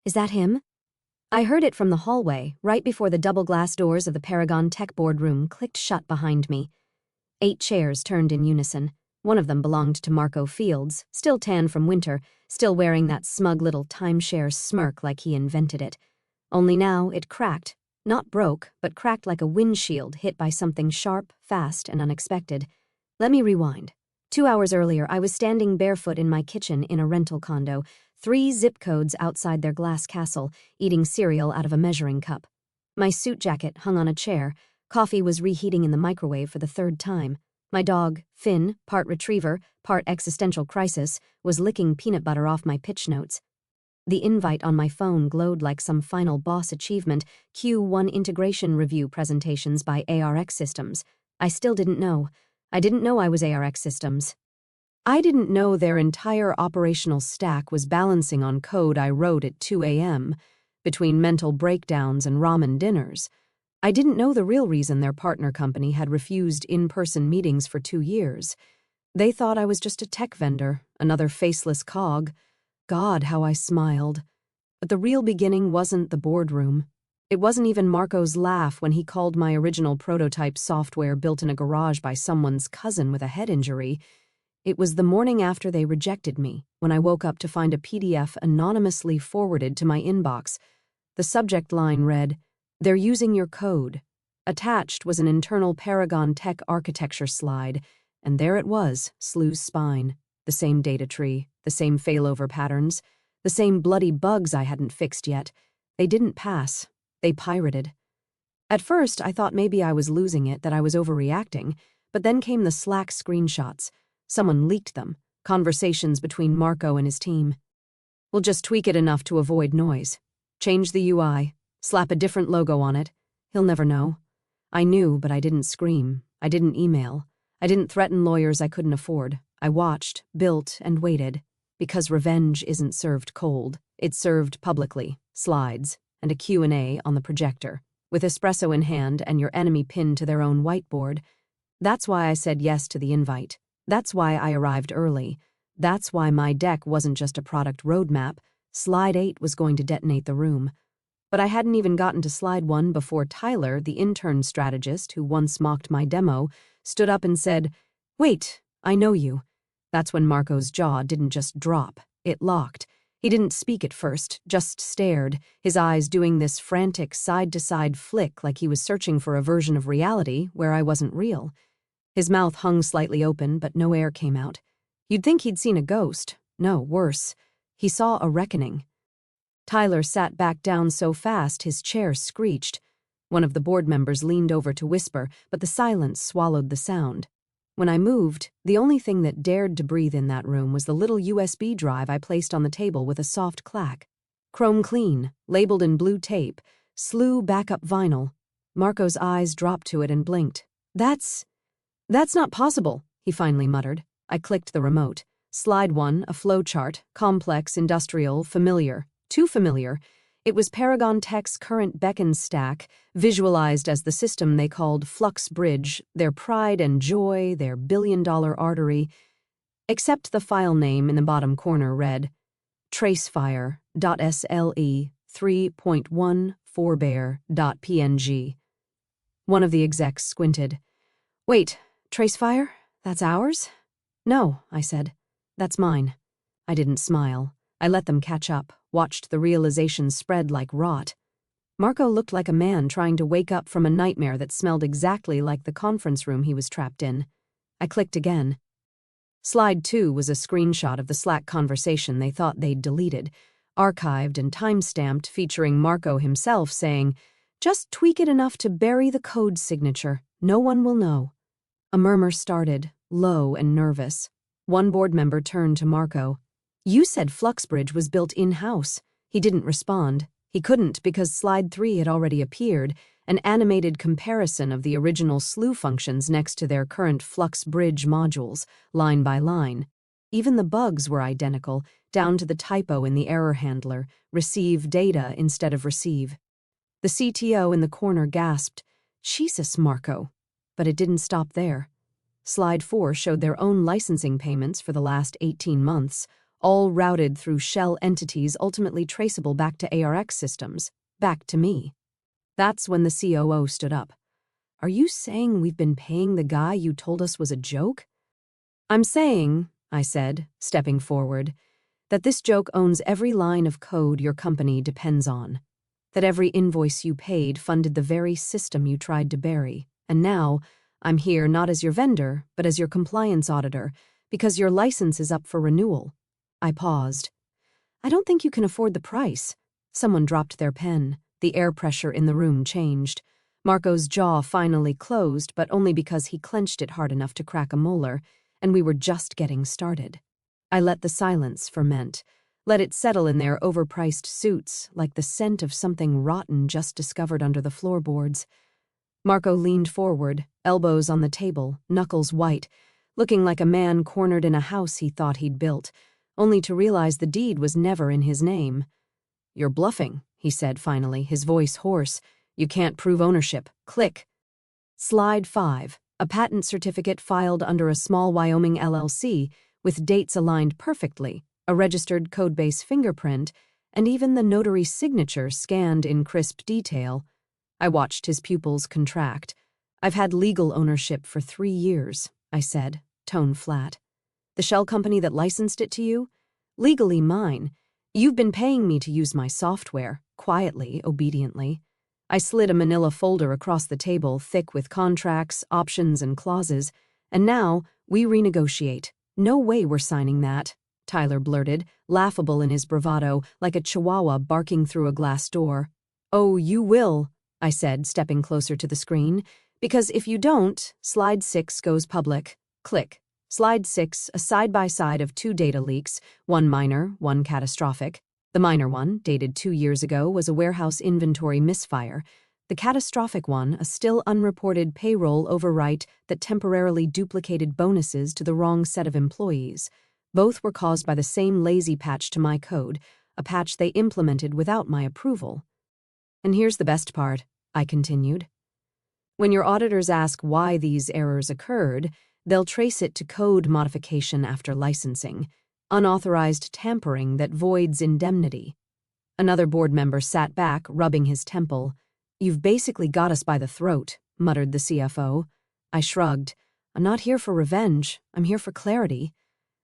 Is that him? I heard it from the hallway, right before the double glass doors of the Paragon Tech boardroom clicked shut behind me. 8 chairs turned in unison. One of them belonged to Marco Fields, still tan from winter, still wearing that smug little timeshare smirk like he invented it. Only now it cracked. Not broke, but cracked like a windshield hit by something sharp, fast, and unexpected. Let me rewind. 2 hours earlier, I was standing barefoot in my kitchen in a rental condo, 3 zip codes outside their glass castle, eating cereal out of a measuring cup. My suit jacket hung on a chair. Coffee was reheating in the microwave for the 3rd time. My dog, Finn, part retriever, part existential crisis, was licking peanut butter off my pitch notes. The invite on my phone glowed like some final boss achievement, Q1 integration review presentations by ARX Systems. I still didn't know. I didn't know I was ARX Systems. I didn't know their entire operational stack was balancing on code I wrote at 2 a.m., between mental breakdowns and ramen dinners. I didn't know the real reason their partner company had refused in-person meetings for 2 years. They thought I was just a tech vendor, another faceless cog. God, how I smiled. But the real beginning wasn't the boardroom. It wasn't even Marco's laugh when he called my original prototype software built in a garage by someone's cousin with a head injury. It was the morning after they rejected me, when I woke up to find a PDF anonymously forwarded to my inbox. The subject line read, "They're using your code." Attached was an internal Paragon Tech architecture slide, and there it was, Slew's spine. The same data tree, the same failover patterns, the same bloody bugs I hadn't fixed yet. They didn't pass. They pirated. At first, I thought maybe I was losing it, that I was overreacting, but then came the Slack screenshots. Someone leaked them, conversations between Marco and his team. "We'll just tweak it enough to avoid noise. Change the UI, slap a different logo on it. He'll never know." I knew, but I didn't scream. I didn't email. I didn't threaten lawyers I couldn't afford. I watched, built, and waited. Because revenge isn't served cold. It's served publicly, slides, and a Q&A on the projector, with espresso in hand and your enemy pinned to their own whiteboard. That's why I said yes to the invite. That's why I arrived early. That's why my deck wasn't just a product roadmap. Slide 8 was going to detonate the room. But I hadn't even gotten to slide 1 before Tyler, the intern strategist who once mocked my demo, stood up and said, "Wait, I know you." That's when Marco's jaw didn't just drop, it locked. He didn't speak at first, just stared, his eyes doing this frantic side-to-side flick like he was searching for a version of reality where I wasn't real. His mouth hung slightly open, but no air came out. You'd think he'd seen a ghost. No, worse. He saw a reckoning. Tyler sat back down so fast his chair screeched. One of the board members leaned over to whisper, but the silence swallowed the sound. When I moved, the only thing that dared to breathe in that room was the little USB drive I placed on the table with a soft clack. Chrome clean, labeled in blue tape, Slew backup vinyl. Marco's eyes dropped to it and blinked. That's not possible," he finally muttered. I clicked the remote. Slide 1, a flowchart, complex, industrial, familiar. Too familiar. It was Paragon Tech's current beacon stack, visualized as the system they called Flux Bridge, their pride and joy, their billion-dollar artery. Except the file name in the bottom corner read, tracefire.sle 3.1 forbear.png. One of the execs squinted. "Wait, Tracefire? That's ours?" "No," I said. "That's mine." I didn't smile. I let them catch up, watched the realization spread like rot. Marco looked like a man trying to wake up from a nightmare that smelled exactly like the conference room he was trapped in. I clicked again. Slide 2 was a screenshot of the Slack conversation they thought they'd deleted, archived and time-stamped, featuring Marco himself saying, "Just tweak it enough to bury the code signature. No one will know." A murmur started, low and nervous. One board member turned to Marco. "You said FluxBridge was built in-house." He didn't respond. He couldn't because slide 3 had already appeared, an animated comparison of the original Slew functions next to their current FluxBridge modules, line by line. Even the bugs were identical, down to the typo in the error handler, receive data instead of receive. The CTO in the corner gasped, "Jesus, Marco." But it didn't stop there. Slide 4 showed their own licensing payments for the last 18 months, all routed through shell entities ultimately traceable back to ARX systems, back to me. That's when the COO stood up. "Are you saying we've been paying the guy you told us was a joke?" "I'm saying," I said, stepping forward, "that this joke owns every line of code your company depends on. That every invoice you paid funded the very system you tried to bury. And now, I'm here not as your vendor, but as your compliance auditor, because your license is up for renewal." I paused. "I don't think you can afford the price." Someone dropped their pen. The air pressure in the room changed. Marco's jaw finally closed, but only because he clenched it hard enough to crack a molar, and we were just getting started. I let the silence ferment, let it settle in their overpriced suits like the scent of something rotten just discovered under the floorboards. Marco leaned forward, elbows on the table, knuckles white, looking like a man cornered in a house he thought he'd built, only to realize the deed was never in his name. "You're bluffing," he said finally, his voice hoarse. "You can't prove ownership. Click." Slide 5, a patent certificate filed under a small Wyoming LLC with dates aligned perfectly, a registered codebase fingerprint, and even the notary's signature scanned in crisp detail. I watched his pupils contract. "I've had legal ownership for 3 years, I said, tone flat. "The shell company that licensed it to you? Legally mine. You've been paying me to use my software, quietly, obediently." I slid a manila folder across the table, thick with contracts, options, and clauses. "And now, we renegotiate. No way we're signing that," Tyler blurted, laughable in his bravado, like a chihuahua barking through a glass door. "Oh, you will," I said, stepping closer to the screen, "because if you don't, slide 6 goes public." Click. Slide 6, a side-by-side of 2 data leaks, one minor, one catastrophic. The minor one, dated 2 years ago, was a warehouse inventory misfire. The catastrophic one, a still unreported payroll overwrite that temporarily duplicated bonuses to the wrong set of employees. Both were caused by the same lazy patch to my code, a patch they implemented without my approval. "And here's the best part," I continued. "When your auditors ask why these errors occurred, they'll trace it to code modification after licensing, unauthorized tampering that voids indemnity." Another board member sat back, rubbing his temple. "You've basically got us by the throat," muttered the CFO. I shrugged. "I'm not here for revenge. I'm here for clarity."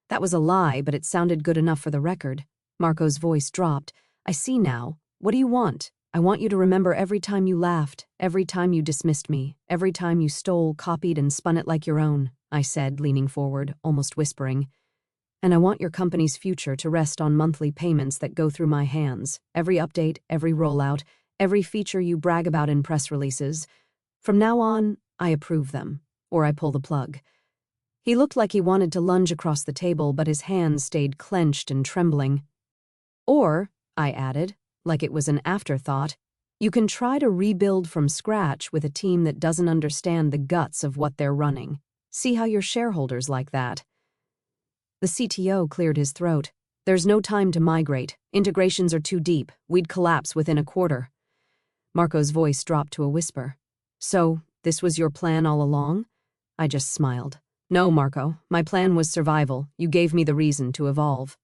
That was a lie, but it sounded good enough for the record. Marco's voice dropped. "I see now. What do you want? I want you to remember every time you laughed, every time you dismissed me, every time you stole, copied, and spun it like your own," I said, leaning forward, almost whispering. "And I want your company's future to rest on monthly payments that go through my hands, every update, every rollout, every feature you brag about in press releases. From now on, I approve them, or I pull the plug." He looked like he wanted to lunge across the table, but his hands stayed clenched and trembling. "Or," I added, like it was an afterthought, "you can try to rebuild from scratch with a team that doesn't understand the guts of what they're running. See how your shareholders like that." The CTO cleared his throat. "There's no time to migrate. Integrations are too deep. We'd collapse within a quarter." Marco's voice dropped to a whisper. "So, this was your plan all along?" I just smiled. "No, Marco. My plan was survival. You gave me the reason to evolve."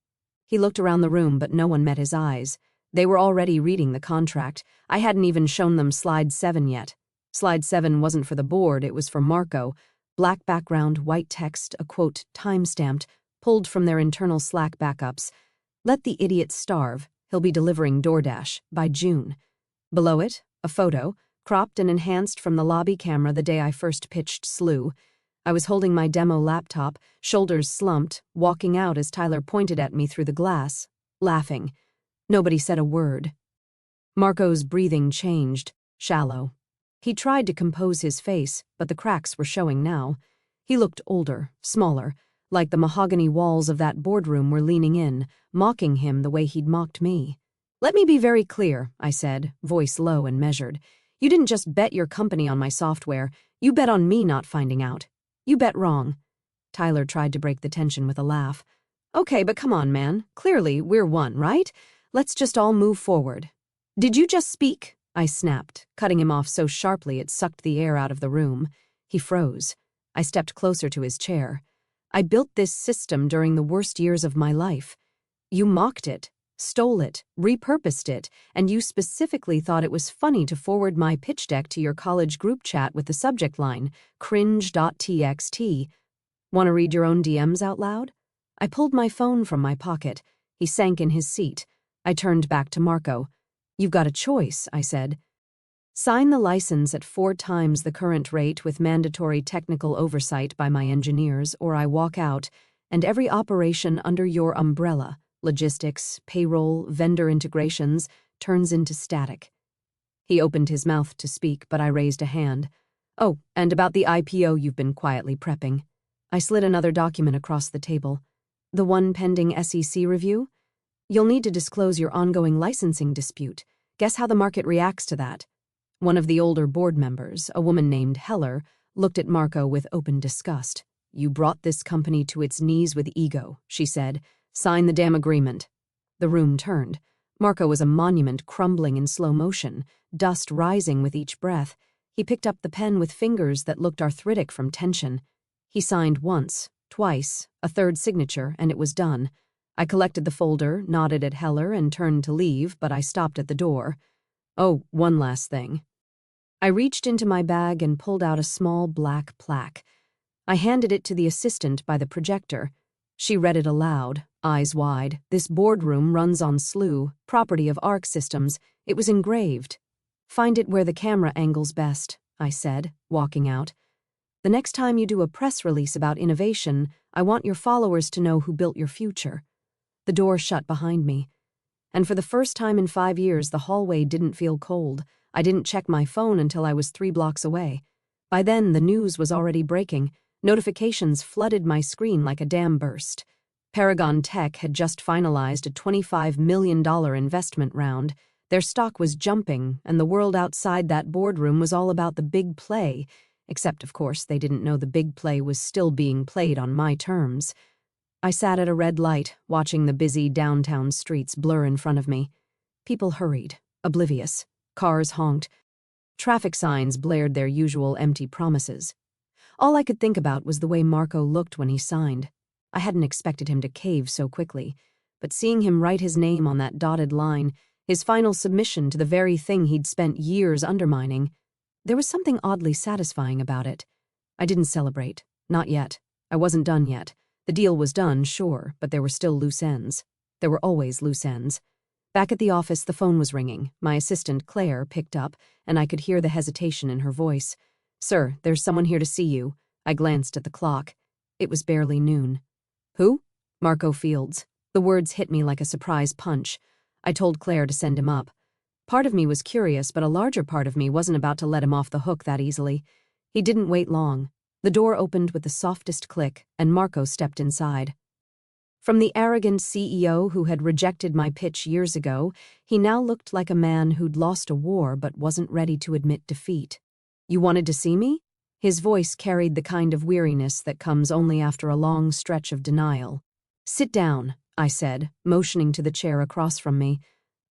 He looked around the room, but no one met his eyes. They were already reading the contract. I hadn't even shown them slide 7 yet. Slide 7 wasn't for the board, it was for Marco. Black background, white text, a quote, time-stamped, pulled from their internal Slack backups. "Let the idiot starve. He'll be delivering DoorDash by June." Below it, a photo, cropped and enhanced from the lobby camera the day I first pitched Slew. I was holding my demo laptop, shoulders slumped, walking out as Tyler pointed at me through the glass, laughing. Nobody said a word. Marco's breathing changed, shallow. He tried to compose his face, but the cracks were showing now. He looked older, smaller, like the mahogany walls of that boardroom were leaning in, mocking him the way he'd mocked me. "Let me be very clear," I said, voice low and measured. "You didn't just bet your company on my software. You bet on me not finding out. You bet wrong." Tyler tried to break the tension with a laugh. "Okay, but come on, man. Clearly, we're one, right? Let's just all move forward." "Did you just speak?" I snapped, cutting him off so sharply it sucked the air out of the room. He froze. I stepped closer to his chair. "I built this system during the worst years of my life. You mocked it, stole it, repurposed it, and you specifically thought it was funny to forward my pitch deck to your college group chat with the subject line, cringe.txt. Want to read your own DMs out loud? I pulled my phone from my pocket. He sank in his seat. I turned back to Marco. You've got a choice, I said. Sign the license at 4 times the current rate with mandatory technical oversight by my engineers, or I walk out, and every operation under your umbrella, logistics, payroll, vendor integrations, turns into static. He opened his mouth to speak, but I raised a hand. Oh, and about the IPO you've been quietly prepping. I slid another document across the table. The one pending SEC review? You'll need to disclose your ongoing licensing dispute. Guess how the market reacts to that? One of the older board members, a woman named Heller, looked at Marco with open disgust. You brought this company to its knees with ego, she said. Sign the damn agreement. The room turned. Marco was a monument crumbling in slow motion, dust rising with each breath. He picked up the pen with fingers that looked arthritic from tension. He signed once, twice, a third signature, and it was done. I collected the folder, nodded at Heller, and turned to leave, but I stopped at the door. Oh, one last thing. I reached into my bag and pulled out a small black plaque. I handed it to the assistant by the projector. She read it aloud, eyes wide. This boardroom runs on SLU, property of ARC Systems. It was engraved. Find it where the camera angles best, I said, walking out. The next time you do a press release about innovation, I want your followers to know who built your future. The door shut behind me. And for the first time in 5 years, the hallway didn't feel cold. I didn't check my phone until I was 3 blocks away. By then, the news was already breaking. Notifications flooded my screen like a dam burst. Paragon Tech had just finalized a $25 million investment round. Their stock was jumping, and the world outside that boardroom was all about the big play, except, of course, they didn't know the big play was still being played on my terms. I sat at a red light, watching the busy downtown streets blur in front of me. People hurried, oblivious. Cars honked. Traffic signs blared their usual empty promises. All I could think about was the way Marco looked when he signed. I hadn't expected him to cave so quickly, but seeing him write his name on that dotted line, his final submission to the very thing he'd spent years undermining, there was something oddly satisfying about it. I didn't celebrate. Not yet. I wasn't done yet. The deal was done, sure, but there were still loose ends. There were always loose ends. Back at the office, the phone was ringing. My assistant, Claire, picked up, and I could hear the hesitation in her voice. Sir, there's someone here to see you. I glanced at the clock. It was barely noon. Who? Marco Fields. The words hit me like a surprise punch. I told Claire to send him up. Part of me was curious, but a larger part of me wasn't about to let him off the hook that easily. He didn't wait long. The door opened with the softest click, and Marco stepped inside. From the arrogant CEO who had rejected my pitch years ago, he now looked like a man who'd lost a war but wasn't ready to admit defeat. You wanted to see me? His voice carried the kind of weariness that comes only after a long stretch of denial. Sit down, I said, motioning to the chair across from me.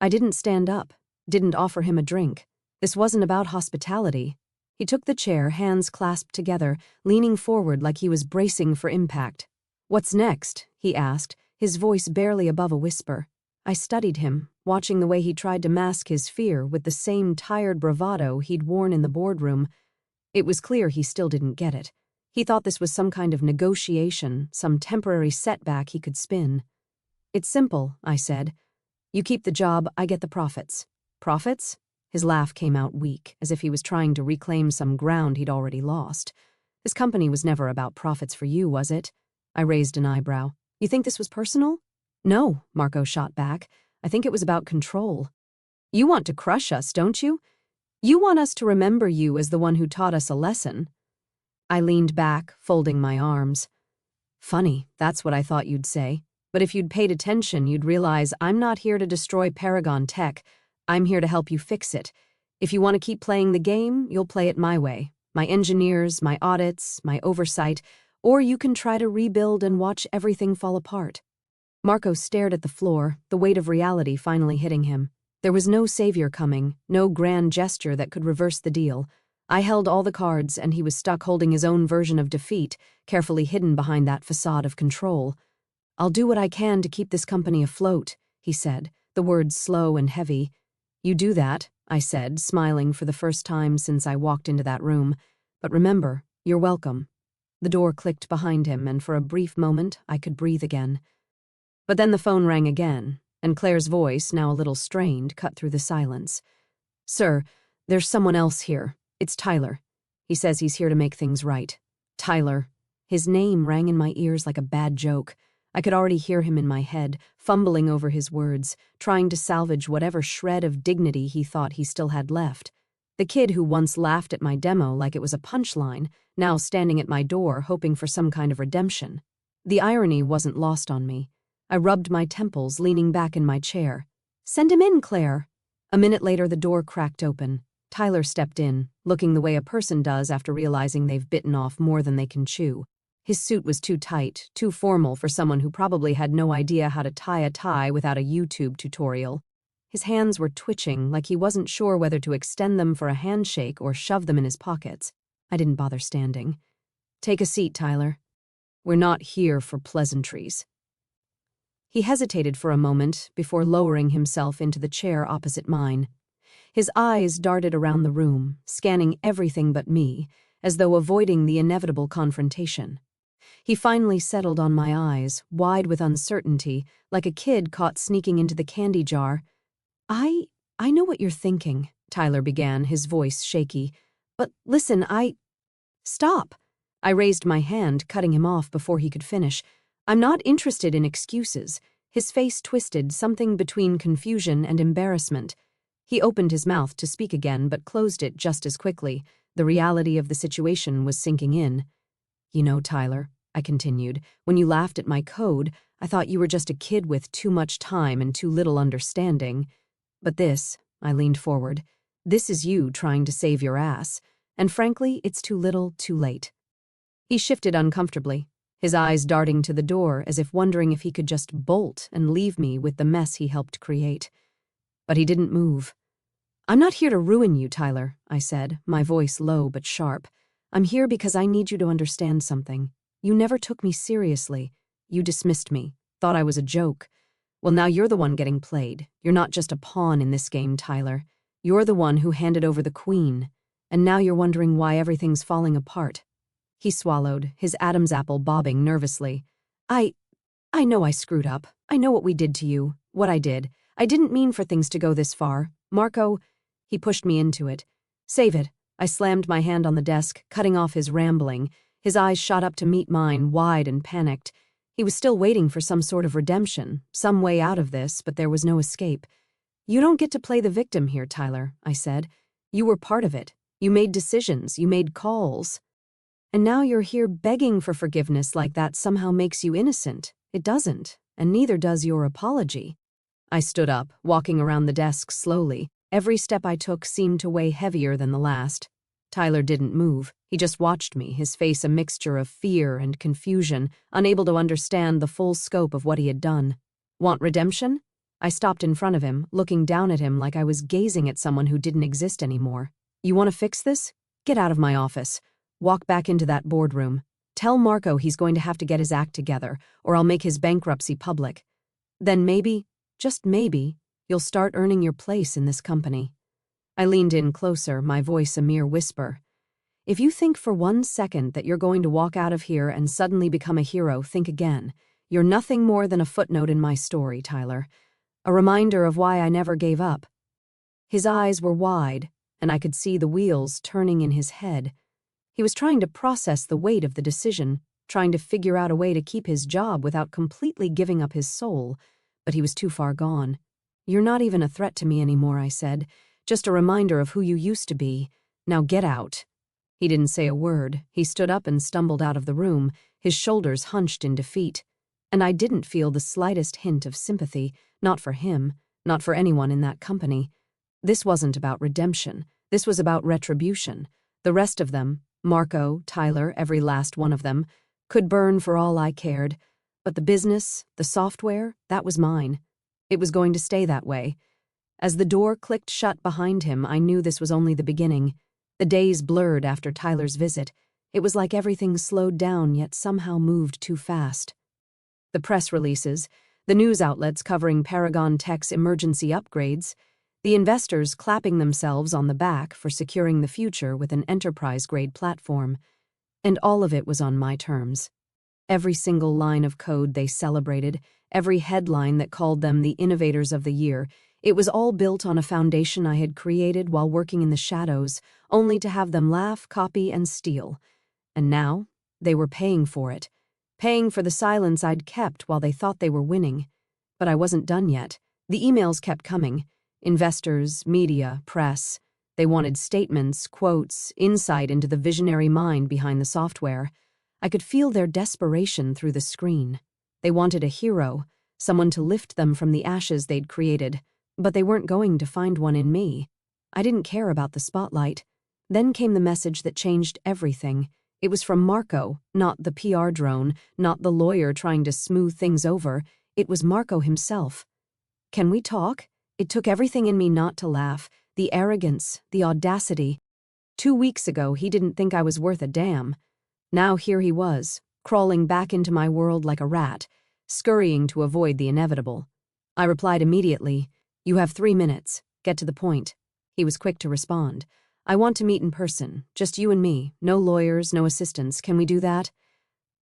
I didn't stand up, didn't offer him a drink. This wasn't about hospitality. He took the chair, hands clasped together, leaning forward like he was bracing for impact. What's next? He asked, his voice barely above a whisper. I studied him, watching the way he tried to mask his fear with the same tired bravado he'd worn in the boardroom. It was clear he still didn't get it. He thought this was some kind of negotiation, some temporary setback he could spin. It's simple, I said. You keep the job, I get the profits. Profits? His laugh came out weak, as if he was trying to reclaim some ground he'd already lost. This company was never about profits for you, was it? I raised an eyebrow. You think this was personal? No, Marco shot back. I think it was about control. You want to crush us, don't you? You want us to remember you as the one who taught us a lesson. I leaned back, folding my arms. Funny, that's what I thought you'd say. But if you'd paid attention, you'd realize I'm not here to destroy Paragon Tech. I'm here to help you fix it. If you want to keep playing the game, you'll play it my way. My engineers, my audits, my oversight, or you can try to rebuild and watch everything fall apart. Marco stared at the floor, the weight of reality finally hitting him. There was no savior coming, no grand gesture that could reverse the deal. I held all the cards, and he was stuck holding his own version of defeat, carefully hidden behind that facade of control. "I'll do what I can to keep this company afloat," he said, the words slow and heavy. "You do that," I said, smiling for the first time since I walked into that room. "But remember, you're welcome." The door clicked behind him, and for a brief moment I could breathe again. But then the phone rang again, and Claire's voice, now a little strained, cut through the silence. "Sir, there's someone else here. It's Tyler. He says he's here to make things right." Tyler. His name rang in my ears like a bad joke. I could already hear him in my head, fumbling over his words, trying to salvage whatever shred of dignity he thought he still had left. The kid who once laughed at my demo like it was a punchline, now standing at my door hoping for some kind of redemption. The irony wasn't lost on me. I rubbed my temples, leaning back in my chair. "Send him in, Claire." A minute later, the door cracked open. Tyler stepped in, looking the way a person does after realizing they've bitten off more than they can chew. His suit was too tight, too formal for someone who probably had no idea how to tie a tie without a YouTube tutorial. His hands were twitching, like he wasn't sure whether to extend them for a handshake or shove them in his pockets. I didn't bother standing. "Take a seat, Tyler. We're not here for pleasantries." He hesitated for a moment before lowering himself into the chair opposite mine. His eyes darted around the room, scanning everything but me, as though avoiding the inevitable confrontation. He finally settled on my eyes, wide with uncertainty, like a kid caught sneaking into the candy jar. I know what you're thinking," Tyler began, his voice shaky. "But listen, Stop." I raised my hand, cutting him off before he could finish. "I'm not interested in excuses." His face twisted, something between confusion and embarrassment. He opened his mouth to speak again, but closed it just as quickly. The reality of the situation was sinking in. "You know, Tyler," I continued, "when you laughed at my code, I thought you were just a kid with too much time and too little understanding. But this," I leaned forward, "this is you trying to save your ass. And frankly, it's too little, too late." He shifted uncomfortably, his eyes darting to the door as if wondering if he could just bolt and leave me with the mess he helped create. But he didn't move. "I'm not here to ruin you, Tyler," I said, my voice low but sharp. "I'm here because I need you to understand something. You never took me seriously. You dismissed me, thought I was a joke. Well, now you're the one getting played. You're not just a pawn in this game, Tyler. You're the one who handed over the queen. And now you're wondering why everything's falling apart." He swallowed, his Adam's apple bobbing nervously. I know I screwed up. I know what we did to you, what I did. I didn't mean for things to go this far. Marco," he pushed me into it. "Save it." I slammed my hand on the desk, cutting off his rambling. His eyes shot up to meet mine, wide and panicked. He was still waiting for some sort of redemption, some way out of this, but there was no escape. "You don't get to play the victim here, Tyler," I said. "You were part of it. You made decisions, you made calls. And now you're here begging for forgiveness like that somehow makes you innocent. It doesn't, and neither does your apology." I stood up, walking around the desk slowly. Every step I took seemed to weigh heavier than the last. Tyler didn't move. He just watched me, his face a mixture of fear and confusion, unable to understand the full scope of what he had done. "Want redemption?" I stopped in front of him, looking down at him like I was gazing at someone who didn't exist anymore. "You want to fix this? Get out of my office. Walk back into that boardroom. Tell Marco he's going to have to get his act together, or I'll make his bankruptcy public. Then maybe, just maybe, you'll start earning your place in this company." I leaned in closer, my voice a mere whisper. "If you think for 1 second that you're going to walk out of here and suddenly become a hero, think again. You're nothing more than a footnote in my story, Tyler. A reminder of why I never gave up." His eyes were wide, and I could see the wheels turning in his head. He was trying to process the weight of the decision, trying to figure out a way to keep his job without completely giving up his soul, but he was too far gone. "You're not even a threat to me anymore," I said. "Just a reminder of who you used to be. Now get out." He didn't say a word. He stood up and stumbled out of the room, his shoulders hunched in defeat. And I didn't feel the slightest hint of sympathy, not for him, not for anyone in that company. This wasn't about redemption. This was about retribution. The rest of them, Marco, Tyler, every last one of them, could burn for all I cared. But the business, the software, that was mine. It was going to stay that way. As the door clicked shut behind him, I knew this was only the beginning. The days blurred after Tyler's visit. It was like everything slowed down yet somehow moved too fast. The press releases, the news outlets covering Paragon Tech's emergency upgrades, the investors clapping themselves on the back for securing the future with an enterprise-grade platform. And all of it was on my terms. Every single line of code they celebrated, every headline that called them the innovators of the year, it was all built on a foundation I had created while working in the shadows, only to have them laugh, copy, and steal. And now, they were paying for it, paying for the silence I'd kept while they thought they were winning. But I wasn't done yet. The emails kept coming. Investors, media, press. They wanted statements, quotes, insight into the visionary mind behind the software. I could feel their desperation through the screen. They wanted a hero, someone to lift them from the ashes they'd created, but they weren't going to find one in me. I didn't care about the spotlight. Then came the message that changed everything. It was from Marco, not the PR drone, not the lawyer trying to smooth things over. It was Marco himself. "Can we talk?" It took everything in me not to laugh, the arrogance, the audacity. 2 weeks ago, he didn't think I was worth a damn. Now here he was, crawling back into my world like a rat, scurrying to avoid the inevitable. I replied immediately, "You have 3 minutes. Get to the point." He was quick to respond. "I want to meet in person, just you and me, no lawyers, no assistants. Can we do that?"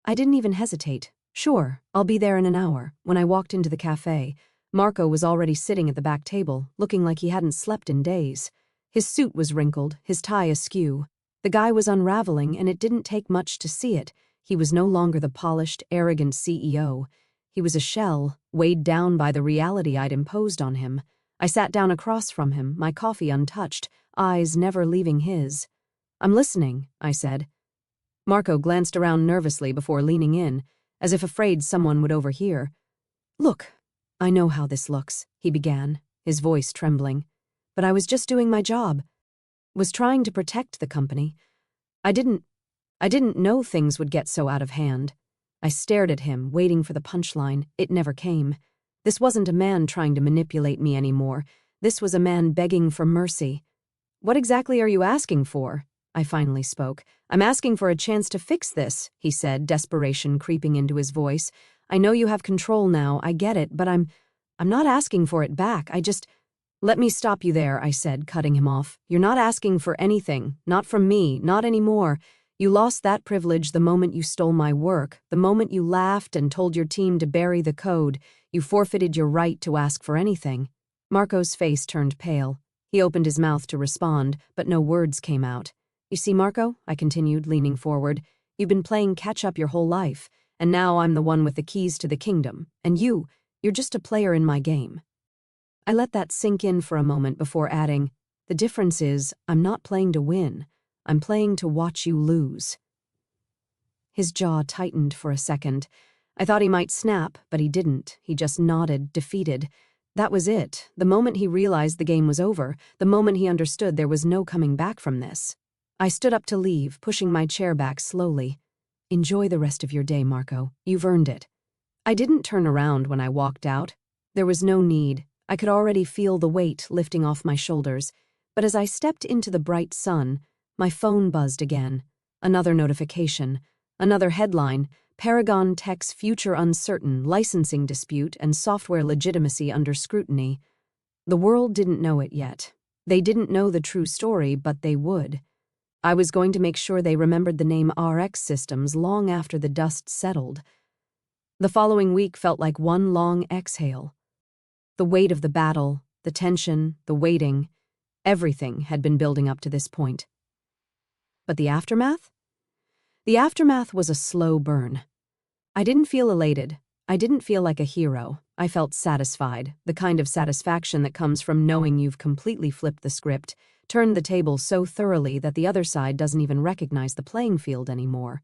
I didn't even hesitate. "Sure, I'll be there in an hour." When I walked into the cafe, Marco was already sitting at the back table, looking like he hadn't slept in days. His suit was wrinkled, his tie askew. The guy was unraveling, and it didn't take much to see it. He was no longer the polished, arrogant CEO. He was a shell, weighed down by the reality I'd imposed on him. I sat down across from him, my coffee untouched, eyes never leaving his. "I'm listening," I said. Marco glanced around nervously before leaning in, as if afraid someone would overhear. "Look, I know how this looks," he began, his voice trembling. "But I was just doing my job. Was trying to protect the company. I didn't know things would get so out of hand." I stared at him, waiting for the punchline. It never came. This wasn't a man trying to manipulate me anymore. This was a man begging for mercy. "What exactly are you asking for?" I finally spoke. "I'm asking for a chance to fix this," he said, desperation creeping into his voice. "I know you have control now, I get it, but I'm not asking for it back. Let me stop you there," I said, cutting him off. "You're not asking for anything, not from me, not anymore. You lost that privilege the moment you stole my work, the moment you laughed and told your team to bury the code. You forfeited your right to ask for anything." Marco's face turned pale. He opened his mouth to respond, but no words came out. "You see, Marco," I continued, leaning forward, "you've been playing catch-up your whole life, and now I'm the one with the keys to the kingdom, and you're just a player in my game." I let that sink in for a moment before adding, "The difference is, I'm not playing to win. I'm playing to watch you lose." His jaw tightened for a second. I thought he might snap, but he didn't. He just nodded, defeated. That was it. The moment he realized the game was over, the moment he understood there was no coming back from this. I stood up to leave, pushing my chair back slowly. "Enjoy the rest of your day, Marco. You've earned it." I didn't turn around when I walked out. There was no need. I could already feel the weight lifting off my shoulders. But as I stepped into the bright sun, my phone buzzed again. Another notification. Another headline. Paragon Tech's future uncertain, licensing dispute and software legitimacy under scrutiny. The world didn't know it yet. They didn't know the true story, but they would. I was going to make sure they remembered the name RX Systems long after the dust settled. The following week felt like one long exhale. The weight of the battle, the tension, the waiting, everything had been building up to this point. But the aftermath? The aftermath was a slow burn. I didn't feel elated. I didn't feel like a hero. I felt satisfied, the kind of satisfaction that comes from knowing you've completely flipped the script, turned the table so thoroughly that the other side doesn't even recognize the playing field anymore.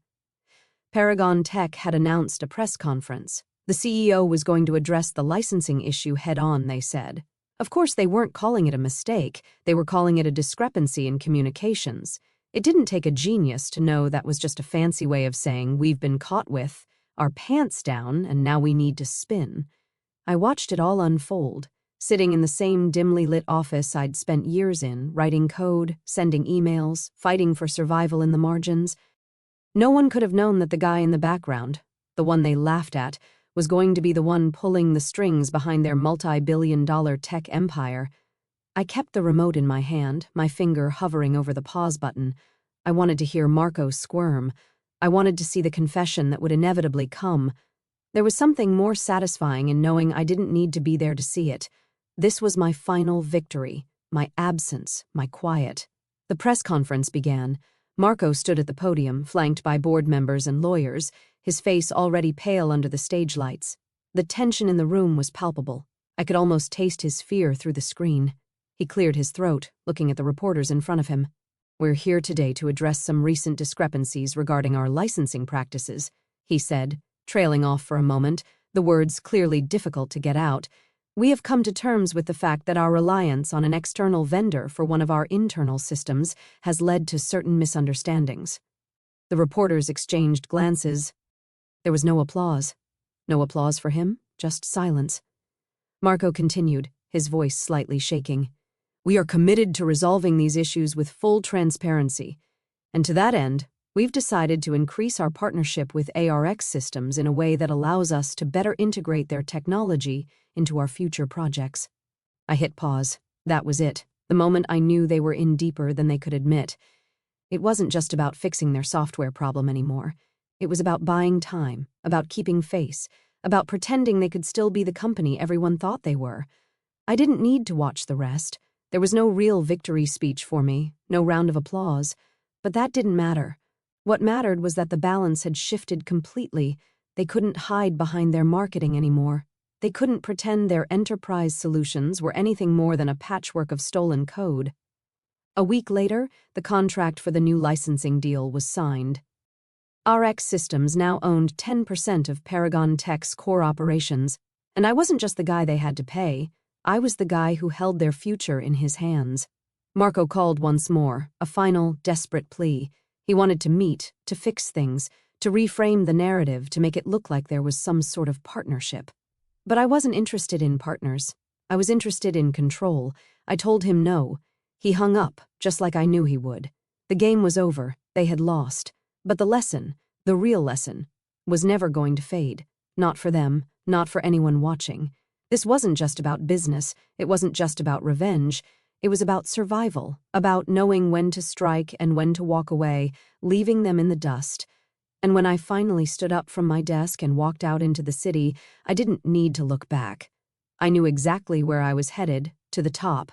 Paragon Tech had announced a press conference. The CEO was going to address the licensing issue head-on, they said. Of course, they weren't calling it a mistake. They were calling it a discrepancy in communications. It didn't take a genius to know that was just a fancy way of saying we've been caught with our pants down and now we need to spin. I watched it all unfold, sitting in the same dimly lit office I'd spent years in, writing code, sending emails, fighting for survival in the margins. No one could have known that the guy in the background, the one they laughed at, was going to be the one pulling the strings behind their multi-billion-dollar tech empire. I kept the remote in my hand, my finger hovering over the pause button. I wanted to hear Marco squirm. I wanted to see the confession that would inevitably come. There was something more satisfying in knowing I didn't need to be there to see it. This was my final victory, my absence, my quiet. The press conference began. Marco stood at the podium, flanked by board members and lawyers, his face already pale under the stage lights. The tension in the room was palpable. I could almost taste his fear through the screen. He cleared his throat, looking at the reporters in front of him. "We're here today to address some recent discrepancies regarding our licensing practices," he said, trailing off for a moment, the words clearly difficult to get out. "We have come to terms with the fact that our reliance on an external vendor for one of our internal systems has led to certain misunderstandings." The reporters exchanged glances. There was no applause. No applause for him, just silence. Marco continued, his voice slightly shaking. "We are committed to resolving these issues with full transparency, and to that end, we've decided to increase our partnership with ARX Systems in a way that allows us to better integrate their technology into our future projects." I hit pause. That was it. The moment I knew they were in deeper than they could admit. It wasn't just about fixing their software problem anymore. It was about buying time, about keeping face, about pretending they could still be the company everyone thought they were. I didn't need to watch the rest. There was no real victory speech for me, no round of applause. But that didn't matter. What mattered was that the balance had shifted completely. They couldn't hide behind their marketing anymore. They couldn't pretend their enterprise solutions were anything more than a patchwork of stolen code. A week later, the contract for the new licensing deal was signed. RX Systems now owned 10% of Paragon Tech's core operations, and I wasn't just the guy they had to pay. I was the guy who held their future in his hands. Marco called once more, a final, desperate plea. He wanted to meet, to fix things, to reframe the narrative, to make it look like there was some sort of partnership. But I wasn't interested in partners. I was interested in control. I told him no. He hung up, just like I knew he would. The game was over. They had lost. But the lesson, the real lesson, was never going to fade. Not for them, not for anyone watching. This wasn't just about business. It wasn't just about revenge. It was about survival, about knowing when to strike and when to walk away, leaving them in the dust. And when I finally stood up from my desk and walked out into the city, I didn't need to look back. I knew exactly where I was headed, to the top.